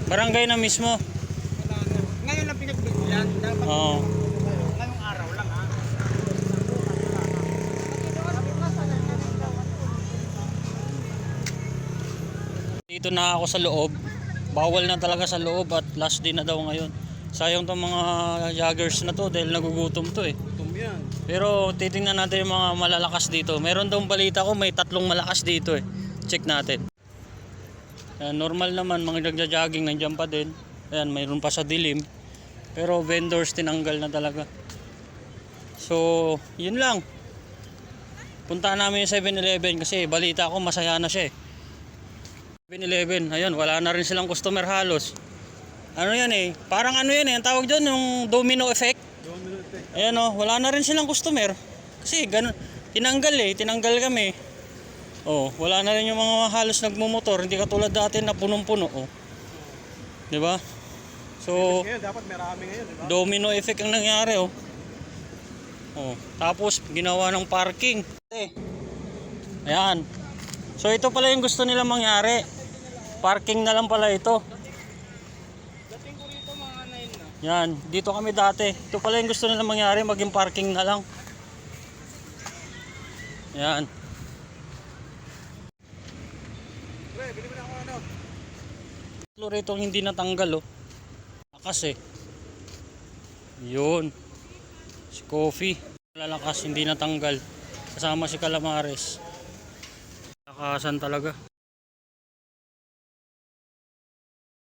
Barangay na mismo. Wala na. Ngayon lang pinagbigyan. Dapat Oo. ngayong araw lang ha. Dito na ako sa loob. Bawal na talaga sa loob at last day na daw ngayon. Sayang tong mga joggers na to dahil nagugutom to eh. Gutom yan. Pero titingnan natin yung mga malalakas dito. Meron daw balita ko may 3 malakas dito eh. Check natin. Normal naman mga nagja-jogging nandiyan pa din. Ayan, mayroon pa sa dilim. Pero vendors tinanggal na talaga. So, yun lang. Puntahan namin yung 7-Eleven kasi balita ko masaya na siya eh. 7-Eleven, ayun, wala na rin silang customer halos. Ano yan eh, parang ano yan eh, ang tawag dyan yung domino effect. Domino effect. Ayan oh, wala na rin silang customer. Kasi ganun, tinanggal kami. Oh, wala na rin yung mga halos nagmumotor, hindi katulad dati na punong-puno oh. 'Di ba? So, Ngayon dapat marami ngayon, di ba? domino effect ang nangyari oh. Oh, tapos ginawa ng parking. Ayan. So ito pala yung gusto nila mangyari. Parking na lang pala ito. Dating ko rito mga 9 na. Yan, dito kami dati. Ito pala yung gusto nila mangyari, maging parking na lang. Yan. Pre, bili mo na ako ano. Tatlo rito hindi natanggal oh. Lakas eh. Yun. Si Coffee. Lalakas, hindi natanggal. Kasama si Calamares. Lakasan talaga.